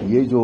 یہ جو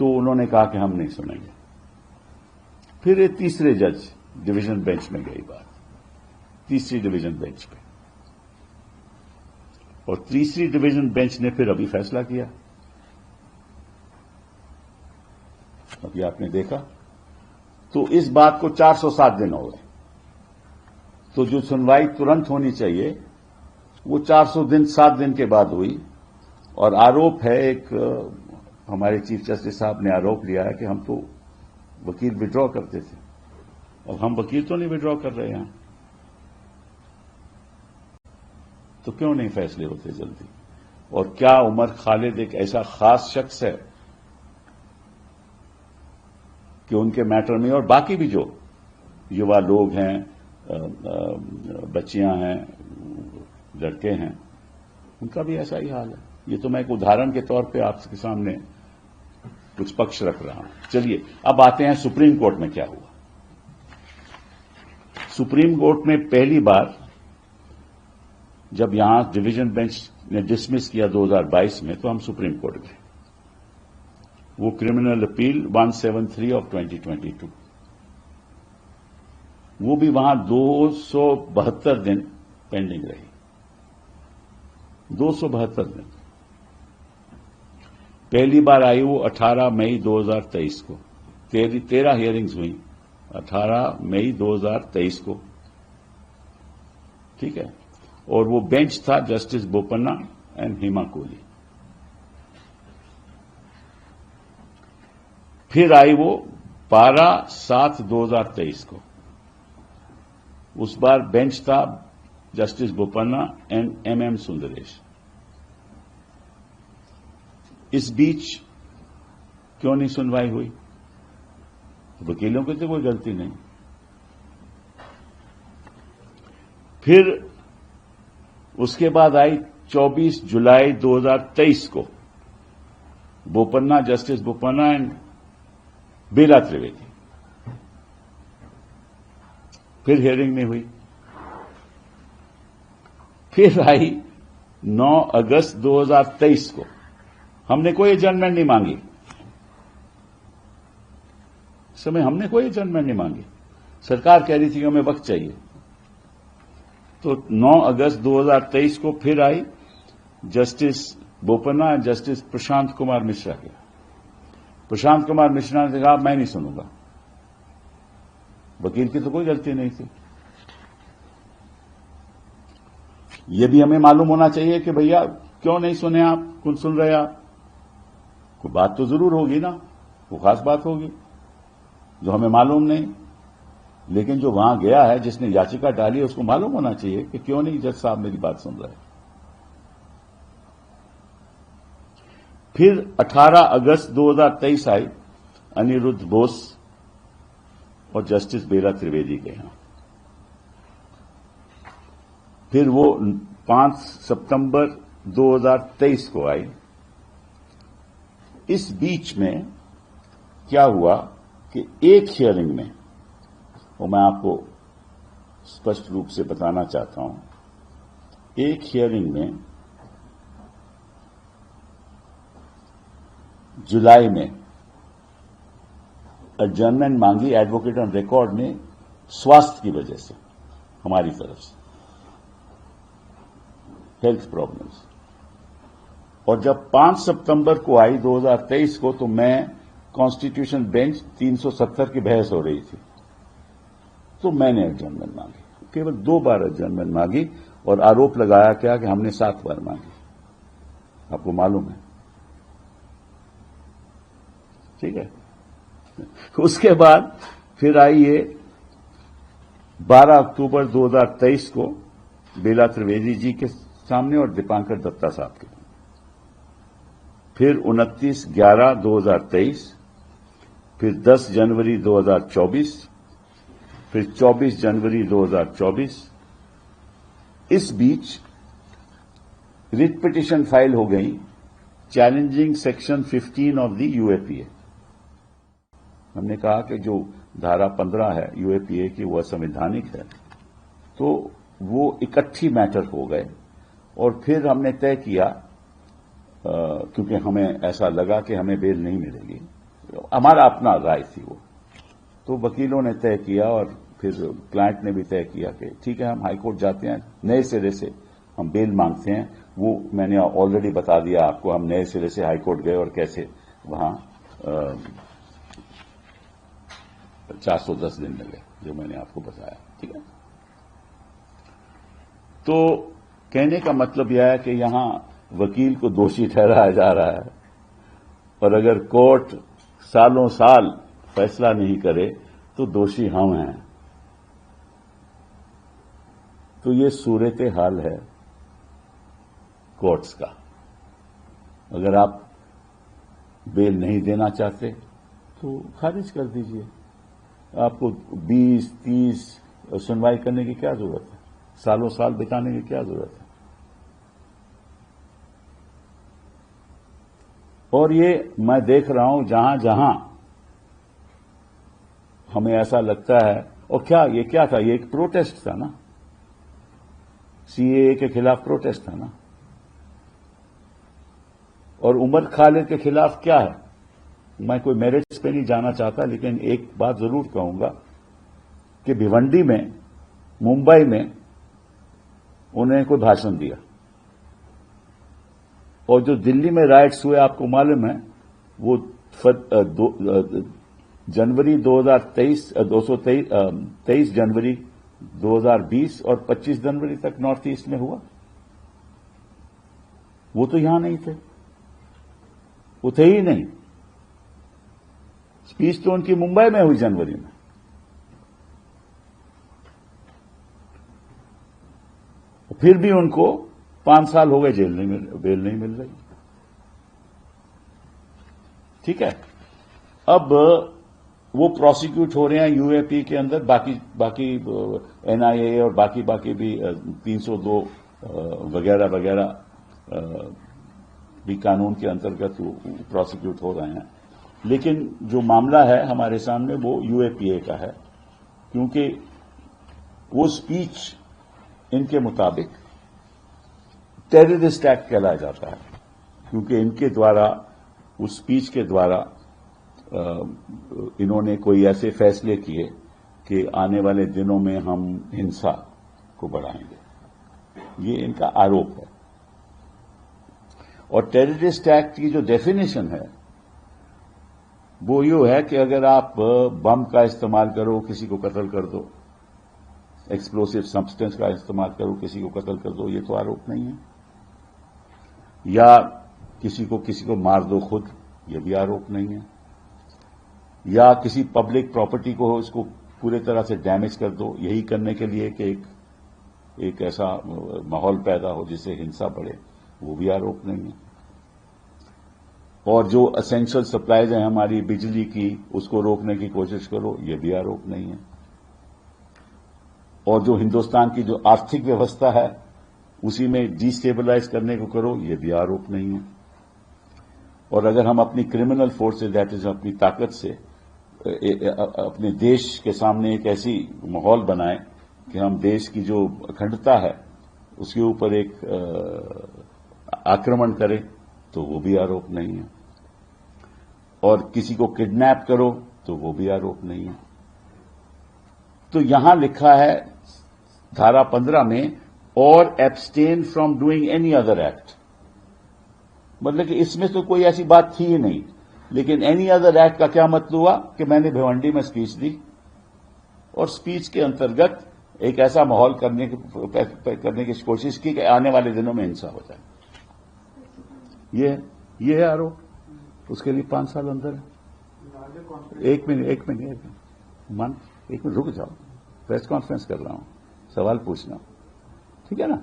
تو انہوں نے کہا کہ ہم نہیں سنیں گے. پھر یہ تیسرے جج ڈویژن بینچ میں گئی بات, تیسری ڈویژن بینچ پہ, اور تیسری ڈویژن بینچ نے پھر ابھی فیصلہ کیا. ابھی آپ نے دیکھا تو اس بات کو 407 دن ہو گئے. تو جو سنوائی ترنت ہونی چاہیے وہ 407 دن کے بعد ہوئی. اور آروپ ہے, ایک ہمارے چیف جسٹس صاحب نے آروپ لیا ہے کہ ہم تو وکیل وڈرا کرتے تھے, اور ہم وکیل تو نہیں وڈرا کر رہے ہیں, تو کیوں نہیں فیصلے ہوتے جلدی؟ اور کیا عمر خالد ایک ایسا خاص شخص ہے کہ ان کے میٹر میں, اور باقی بھی جو یوا لوگ ہیں, بچیاں ہیں, لڑکے ہیں, ان کا بھی ایسا ہی حال ہے. یہ تو میں ایک ادھارن کے طور پہ آپ کے سامنے کچھ پکش رکھ رہا ہوں. چلیے اب آتے ہیں سپریم کورٹ میں کیا ہوا. سپریم کورٹ میں پہلی بار جب یہاں ڈویژن بینچ نے ڈسمس کیا 2022 میں, تو ہم سپریم کورٹ گئے. وہ کرمنل اپیل 173 آف 2022, وہ بھی وہاں 272 دن پینڈنگ رہی. 272 دن. پہلی بار آئی وہ 18 مئی 2023 کو. 13 ہیئرنگز ہوئی 18 مئی 2023 کو, ٹھیک ہے. اور وہ بینچ تھا جسٹس بوپنا اینڈ ہیما کوہلی. پھر آئی وہ 12/7/2023 کو. اس بار بینچ تھا جسٹس بوپنا اینڈ ایم سندریش. اس بیچ کیوں نہیں سنوائی ہوئی؟ وکیلوں کی تو کوئی غلطی نہیں. پھر اس کے بعد آئی 24 جولائی 2023 کو بوپنا, جسٹس بوپنا اینڈ بیلا تریویدی. پھر ہیئرنگ نہیں ہوئی. پھر آئی 9 اگست 2023 کو. ہم نے کوئی ایڈجرنمنٹ نہیں مانگی. اس سمے ہم نے کوئی ایڈجرنمنٹ نہیں مانگی. سرکار کہہ رہی تھی کہ ہمیں وقت چاہیے. تو 9 اگست 2023 کو پھر آئی جسٹس بوپنا, جسٹس پرشانت کمار مشرا کے. پرشانت کمار مشرا نے کہا میں نہیں سنوں گا. وکیل کی تو کوئی غلطی نہیں تھی. یہ بھی ہمیں معلوم ہونا چاہیے کہ بھیا کیوں نہیں سنے آپ, کون سن رہے آپ؟ کوئی بات تو ضرور ہوگی نا, کوئی خاص بات ہوگی جو ہمیں معلوم نہیں. لیکن جو وہاں گیا ہے, جس نے یاچکا ڈالی ہے, اس کو معلوم ہونا چاہیے کہ کیوں نہیں جج صاحب میری بات سن رہے. پھر 18 اگست 2023 آئی انیرودھ بوس اور جسٹس بیلا تریویدی کے یہاں. پھر وہ 5 ستمبر 2023 کو آئی. اس بیچ میں کیا ہوا کہ ایک ہیئرنگ میں, اور میں آپ کو اسپشٹ روپ سے بتانا چاہتا ہوں, ایک ہیئرنگ میں جولائی میں ایڈجرنمنٹ مانگی ایڈوکیٹ آن ریکارڈ نے سواستھ کی وجہ سے, ہماری طرف سے ہیلتھ پرابلمس. اور جب 5 ستمبر کو آئی 2023 کو, تو میں کانسٹیٹیوشن بینچ 370 کی بحث ہو رہی تھی, تو میں نے ایڈجرنمنٹ مانگی. کیول 2 بار ایڈجرنمنٹ مانگی, اور آروپ لگایا کیا کہ ہم نے 7 بار مانگی. آپ کو معلوم ہے, ٹھیک ہے. اس کے بعد پھر آئی یہ 12 اکتوبر 2023 کو بیلا تریویدی جی کے سامنے اور دیپانکر دتا صاحب کے. پھر 29/11/2023, پھر 10 جنوری 2024, پھر 24 جنوری 2024. اس بیچ ریٹ پٹیشن فائل ہو گئی challenging section 15 of the U A P A. ہم نے کہا کہ جو دھارا 15 ہے یو اے پی اے کی وہ سمویدھانک ہے, تو وہ اکٹھی میٹر ہو گئے. اور پھر ہم نے طے کیا, کیونکہ ہمیں ایسا لگا کہ ہمیں بیل نہیں ملے گی, ہمارا اپنا رائے تھی وہ. تو وکیلوں نے طے کیا اور پھر کلائنٹ نے بھی طے کیا کہ ٹھیک ہے ہم ہائی کورٹ جاتے ہیں, نئے سرے سے ہم بیل مانگتے ہیں. وہ میں نے آلریڈی بتا دیا آپ کو, ہم نئے سرے سے ہائی کورٹ گئے اور کیسے وہاں 410 دن لگے, جو میں نے آپ کو بتایا. ٹھیک ہے, تو کہنے کا مطلب یہ ہے کہ یہاں وکیل کو دوشی ٹھہرایا جا رہا ہے, اور اگر کورٹ سالوں سال فیصلہ نہیں کرے تو دوشی ہم ہیں. تو یہ صورت حال ہے کورٹس کا. اگر آپ بیل نہیں دینا چاہتے تو خارج کر دیجئے. آپ کو 20-30 سنوائی کرنے کی کیا ضرورت ہے, سالوں سال بتانے کی کیا ضرورت ہے. اور یہ میں دیکھ رہا ہوں جہاں جہاں ہمیں ایسا لگتا ہے, اور یہ کیا تھا, یہ ایک پروٹیسٹ تھا نا, CAA کے خلاف پروٹیسٹ تھا نا. اور عمر خالد کے خلاف کیا ہے, میں کوئی میرٹس پہ نہیں جانا چاہتا, لیکن ایک بات ضرور کہوں گا کہ بھیونڈی میں, ممبئی میں انہیں کوئی بھاشن دیا, اور جو دلی میں رائٹس ہوئے آپ کو معلوم ہے, وہ جنوری 23 جنوری 2020 اور 25 جنوری تک نارتھ ایسٹ میں ہوا. وہ تو یہاں نہیں تھے, وہ تھے ہی نہیں. اسپیچ تو ان کی ممبئی میں ہوئی جنوری میں. پھر بھی ان کو 5 سال ہو گئے بیل نہیں مل رہی. ٹھیک ہے, اب وہ پروسیکیوٹ ہو رہے ہیں UAP کے اندر, باقی NIA اور باقی بھی 302 وغیرہ وغیرہ بھی قانون کے انترگت پروسیکیوٹ ہو رہے ہیں. لیکن جو معاملہ ہے ہمارے سامنے وہ UAPA کا ہے, کیونکہ وہ اسپیچ ان کے مطابق ٹیررسٹ ایکٹ کہلایا جاتا ہے, کیونکہ ان کے دوارا, اس اسپیچ کے دوارا انہوں نے کوئی ایسے فیصلے کیے کہ آنے والے دنوں میں ہم ہنسا کو بڑھائیں گے. یہ ان کا آروپ ہے. اور ٹیررسٹ ایکٹ کی جو ڈیفینیشن ہے وہ یہ ہے کہ اگر آپ بم کا استعمال کرو, کسی کو قتل کر دو, ایکسپلوسو سبسٹینس کا استعمال کرو, کسی کو قتل کر دو, یہ تو آروپ نہیں ہے. یا کسی کو مار دو خود, یہ بھی آروپ نہیں ہے. یا کسی پبلک پراپرٹی کو اس کو پورے طرح سے ڈیمیج کر دو, یہی کرنے کے لیے کہ ایک ایسا ماحول پیدا ہو جس سے ہنسا بڑھے, وہ بھی آروپ نہیں ہے. اور جو اسینشل سپلائیز ہیں ہماری بجلی کی, اس کو روکنے کی کوشش کرو, یہ بھی آروپ نہیں ہے. اور جو ہندوستان کی جو آرتھک ویوستھا ہے اسی میں ڈی اسٹیبلائز کرنے کو کرو, یہ بھی آروپ نہیں ہے. اور اگر ہم اپنی کرمنل فورسز, دیٹ از اپنی طاقت سے اپنے دیش کے سامنے ایک ایسی ماحول بنائیں کہ ہم دیش کی جو اکھنڈتا ہے اس کے اوپر ایک آکرمن کریں, تو وہ بھی آروپ نہیں ہے. اور کسی کو کڈنیپ کرو تو وہ بھی آروپ نہیں ہے. تو یہاں لکھا ہے دھارا 15 میں, اور abstain from doing any other act, مطلب کہ اس میں تو کوئی ایسی بات تھی ہی نہیں. لیکن اینی ادر ایکٹ کا کیا مطلب ہوا کہ میں نے بھیونڈی میں اسپیچ دی, اور اسپیچ کے انترگت ایک ایسا ماحول کرنے کی کوشش کی کہ آنے والے دنوں میں ہنسا ہو جائے. یہ ہے آروپ. اس کے لیے 5 سال اندر ہے. ایک منٹ رک جاؤ, پریس کانفرنس کر رہا ہوں, سوال پوچھنا. ٹھیک ہے نا.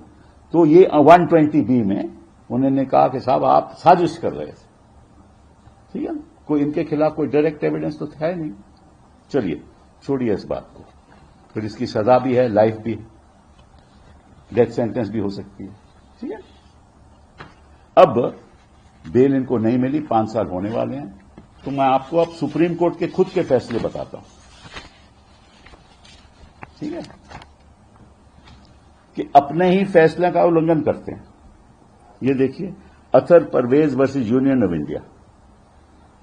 تو یہ 120B میں انہوں نے کہا کہ صاحب آپ سازش کر رہے تھے. ٹھیک ہے نا, کوئی ان کے خلاف کوئی ڈائریکٹ ایویڈنس تو ہے نہیں. چلیے چھوڑیے اس بات کو. پھر اس کی سزا بھی ہے, لائف بھی, ڈیتھ سینٹنس بھی ہو سکتی ہے. ٹھیک ہے. اب بیل ان کو نہیں ملی, 5 سال ہونے والے ہیں. تو میں آپ کو اب سپریم کورٹ کے خود کے فیصلے بتاتا ہوں. ٹھیک ہے, کہ اپنے ہی فیصلے کا النگھن کرتے ہیں. یہ دیکھیے, Athar Parvez versus union of India,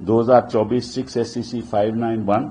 2024 6 SCC 591।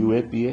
UAPA,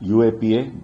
UAPA,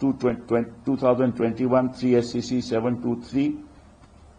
2021 3 SCC 723,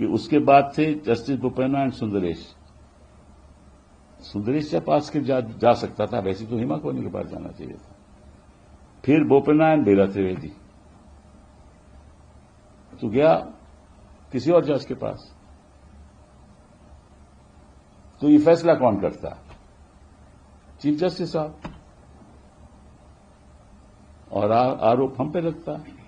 کہ اس کے بعد تھے جسٹس بوپنا اینڈ سندریش. سندریش جب پاس کے جا سکتا تھا، ویسے تو ہیما کوہلی کے پاس جانا چاہیے تھا. پھر بوپنا اینڈ بیلا تریویدی، تو گیا کسی اور جج کے پاس. تو یہ فیصلہ کون کرتا ہے؟ چیف جسٹس صاحب. اور آروپ ہم پہ لگتا ہے.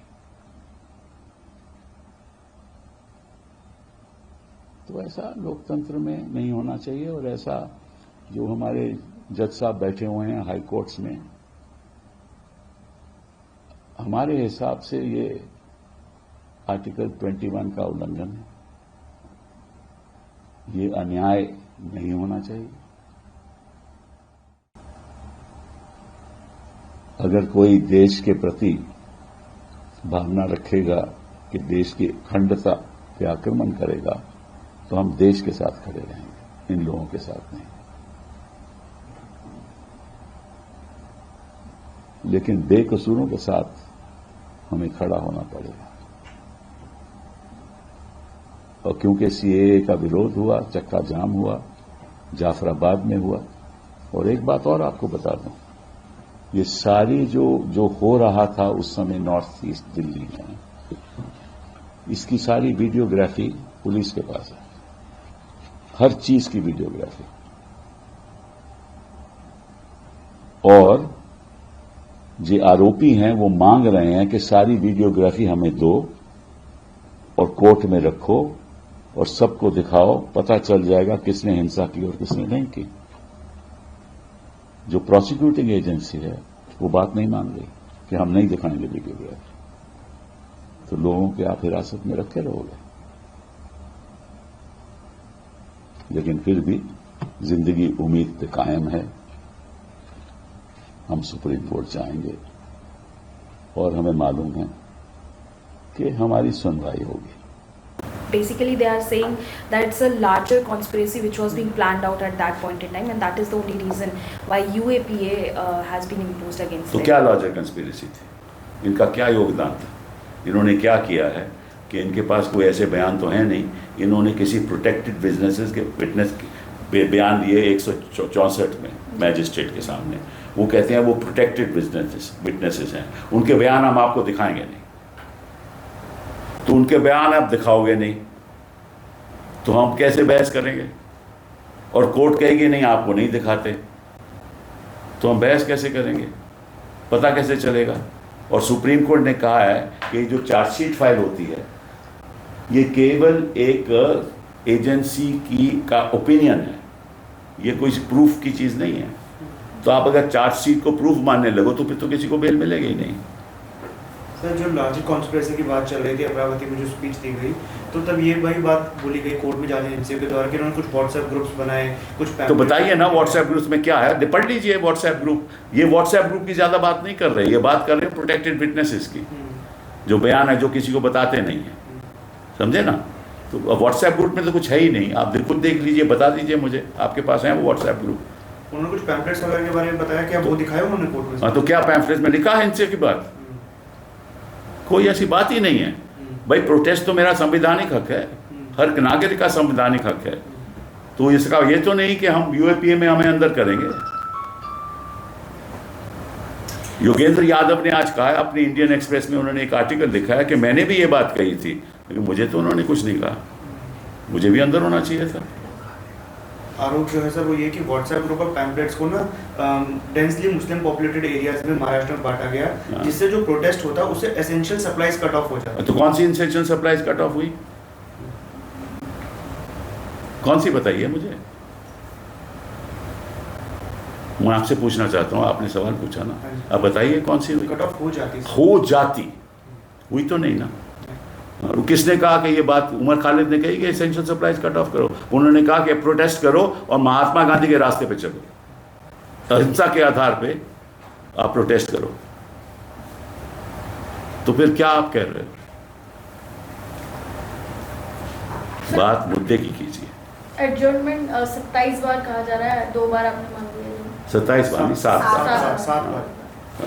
تو ایسا لوکتنتر میں نہیں ہونا چاہیے. اور ایسا جو ہمارے جج صاحب بیٹھے ہوئے ہیں ہائی کورٹس میں، ہمارے حساب سے یہ آرٹیکل 21 کا النگھن ہے. یہ انیائے نہیں ہونا چاہیے. اگر کوئی دیش کے پرتی بھاونا رکھے گا کہ دیش کی اکھنڈتا پہ آکرمن کرے گا تو ہم دیش کے ساتھ کھڑے رہیں گے، ان لوگوں کے ساتھ نہیں. لیکن بے قصوروں کے ساتھ ہمیں کھڑا ہونا پڑے گا. اور کیونکہ سی اے اے کا وروଧ ہوا، چکا جام ہوا، جعفر آباد میں ہوا. اور ایک بات اور آپ کو بتا دوں، یہ ساری جو ہو رہا تھا اس سمے نارتھ ایسٹ دلی میں، اس کی ساری ویڈیوگرافی پولیس کے پاس ہے. ہر چیز کی ویڈیوگرافی. اور جو آروپی ہیں وہ مانگ رہے ہیں کہ ساری ویڈیوگرافی ہمیں دو اور کورٹ میں رکھو اور سب کو دکھاؤ، پتہ چل جائے گا کس نے ہنسا کی اور کس نے نہیں کی. جو پروسیکیوٹنگ ایجنسی ہے وہ بات نہیں مان رہی کہ ہم نہیں دکھائیں گے ویڈیوگرافی. تو لوگوں کے آپ حراست میں رکھے رہو گے. لیکن پھر بھی زندگی امید پہ قائم ہے. ہم سپریم کورٹ جائیں گے اور ہمیں معلوم ہے کہ ہماری سنوائی ہوگی. Basically, they are saying that it's a larger conspiracy which was being planned out at that point in time, and that is the only reason why UAPA has been imposed against them. تو کیا larger conspiracy تھی؟ ان کا کیا یوگدان تھا؟ انہوں نے کیا کیا ہے کہ ان کے پاس کوئی ایسے بیان تو ہیں نہیں. انہوں نے کسی پروٹیکٹڈ بزنسز کے وٹنس بیان دیے 164 میں میجسٹریٹ کے سامنے. وہ کہتے ہیں وہ پروٹیکٹڈ وٹنسز ہیں، ان کے بیان ہم آپ کو دکھائیں گے نہیں. تو ان کے بیان آپ دکھاؤ گے نہیں تو ہم کیسے بحث کریں گے؟ اور کورٹ کہے گی نہیں آپ کو نہیں دکھاتے تو ہم بحث کیسے کریں گے؟ پتہ کیسے چلے گا؟ اور سپریم کورٹ نے کہا ہے کہ جو چارج شیٹ فائل ہوتی ہے یہ کیول ایک ایجنسی کا اوپینین ہے، یہ کوئی پروف کی چیز نہیں ہے. تو آپ اگر چارج شیٹ کو پروف ماننے لگو تو پھر تو کسی کو بیل ملے گا ہی نہیں. سر جو لارجر کانسپریسی کی بات چل رہی تھی، امراوتی میں جو اسپیچ دی گئی، تو تب یہ وہی بات بولی گئی کورٹ میں جانے ایجنسی کے دوران کہ انہوں نے کچھ واٹس ایپ گروپس بنائے، کچھ تو بتائیے نا واٹس ایپ گروپس میں کیا ہے؟ پڑھ لیجیے واٹس ایپ گروپ. یہ واٹس ایپ گروپ کی زیادہ بات نہیں کر رہے، یہ بات کر رہے ہیں پروٹیکٹڈ وٹنسز کی، جو بیان ہے جو کسی کو بتاتے نہیں ہیں. سمجھے نا؟ تو واٹس ایپ گروپ میں تو کچھ ہے ہی نہیں. آپ بالکل دیکھ لیجیے، بتا دیجیے مجھے آپ کے پاس ہیں وہ واٹس ایپ گروپ. انہوں نے کچھ پیمفلیٹس وغیرہ کے بارے میں بتایا کہ وہ دکھائے انہوں نے کورٹ میں. ہاں تو کیا پیمفلیٹس میں لکھا ہے ہنسے کی بات؟ کوئی ایسی بات ہی نہیں ہے. بھائی پروٹیسٹ تو میرا سمویدھانک حق ہے، ہر ناگرک کا سمویدھانک حق ہے. تو اس کا یہ تو نہیں کہ ہم یو اے پی اے میں ہمیں اندر کریں گے. یوگیندر یادو نے آج کہا ہے اپنی انڈین ایکسپریس میں، انہوں نے ایک آرٹیکل لکھا ہے کہ میں نے بھی یہ بات کہی تھی لیکن مجھے تو انہوں نے کچھ نہیں کہا، مجھے بھی اندر ہونا چاہیے تھا. آروپ جو ہے سر وہ یہ کہ واٹس ایپ گروپ اور پیمفلیٹس کو نا ڈینسلی مسلم پاپولیٹڈ ایریاز میں مہاراشٹر میں بانٹا گیا، جس سے جو پروٹیسٹ ہوتا اس سے اسینشیل سپلائز کٹ آف ہو جاتا. تو کون سی اسینشیل سپلائز کٹ آف ہوئی؟ کون سی بتائیے مجھے. میں آپ سے پوچھنا چاہتا ہوں، آپ نے سوال پوچھا نا، اب بتائیے کون سی ہوئی؟ کٹ آف ہو جاتی. ہو جاتی ہوئی تو نہیں نا. کس نے کہا کہ یہ بات؟ عمر خالد نے کہی کہ اسینشیل سپلائز کٹ آف کرو. انہوں نے کہا کہ پروٹیسٹ کرو اور مہاتما گاندھی کے راستے پہ چلو، اہنسا کے آدھار پہ آپ پروٹیسٹ کرو. تو پھر کیا آپ کہہ رہے ہو؟ بات مدعے کی کیجیے. ایڈجرنمنٹ 27 بار کہا جا رہا ہے، 2 بار آپ نے مانگ لیا. 27 بار نہیں، 7 بار. 7 بار.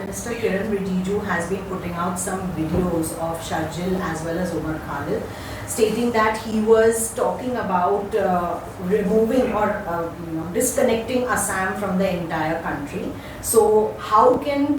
Minister Kiran Rijiju has been putting out some videos of Sharjil as well as Umar Khalid, stating that he was talking about removing or disconnecting Assam from the entire country. So how can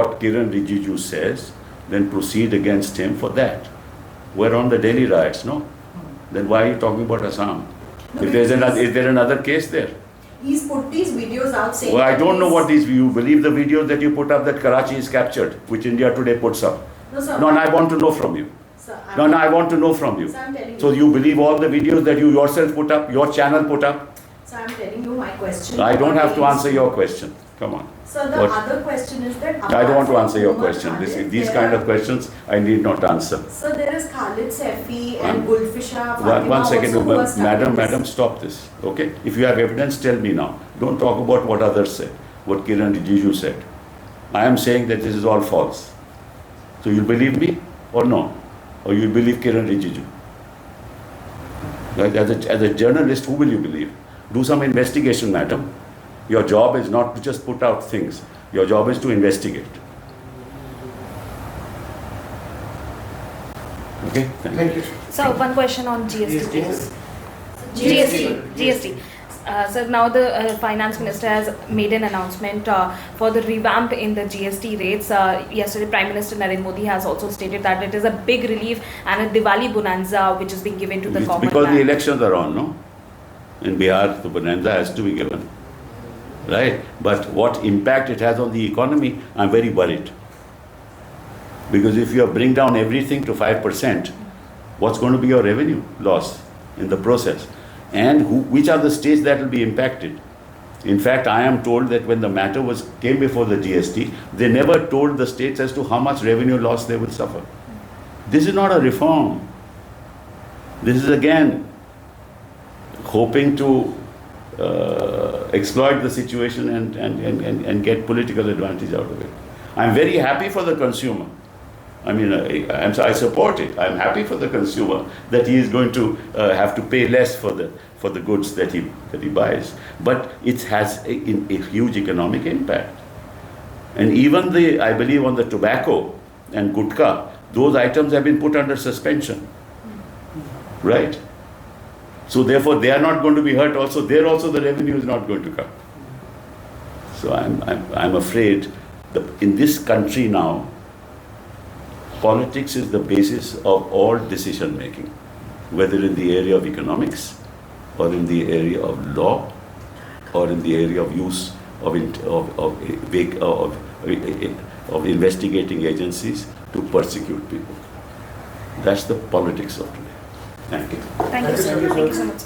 what Kiran Rijiju says, then proceed against him for that. We're on the Delhi riots, no? Then why are you talking about Assam? No, If there's because is there another case there? He's put these videos out saying. Well, I that don't know he's- what these, you believe the videos that you put up that Karachi is captured, which India Today puts up. No, sir. No, and I want to know from you. Sir, No, I want to know from you. So I'm telling So you. you believe all the videos that you yourself put up, your channel put up? So I'm telling you my question. I don't have to pertains answer your question. Come on. So the What? other question is that. I don't want to apart answer from your Umar question. Khalid, These there kind of are- questions I need not answer. So there is Khalid Saifi and One- Gulfisha One Fatima second, also who are starting madam, this. stop this. Okay? If you have evidence, tell me now. Don't talk about what others said, what Kiran Rijiju said. I am saying that this is all false. So you'll believe me or no? Or you'll believe Kiran Rijiju? Right? As a journalist, who will you believe? Do some investigation, madam. Your job is not to just put out things. Your job is to investigate. Okay? Thank you. Thank you. So one question on GST. GST. GST. Sir, now the finance minister has made an announcement for the revamp in the GST rates. Yesterday, Prime Minister Narendra Modi has also stated that it is a big relief and a Diwali bonanza which is being given to the common Because the man. elections are on, no? In Bihar, the bonanza has to be given. Right? But what impact it has on the economy, I'm very worried. Because if you bring down everything to 5%, what's going to be your revenue loss in the process? And which are the states that will be impacted? In fact, I am told that when the matter came before the GST, they never told the states as to how much revenue loss they will suffer. This is not a reform. This is again hoping to exploit the situation and get political advantage out of it. I'm very happy for the consumer. I mean, I support it. I'm happy for the consumer that he is going to have to pay less for the goods that he buys. But it has a huge economic impact. And even I believe on the tobacco and gutka, those items have been put under suspension. Right? So therefore, they are not going to be hurt also. There also the revenue is not going to come. So I'm afraid that in this country now, politics is the basis of all decision making, whether in the area of economics, or in the area of law, or in the area of use of investigating agencies to persecute people. That's the politics of today. Thank you. Thank you, sir. Thank you so much.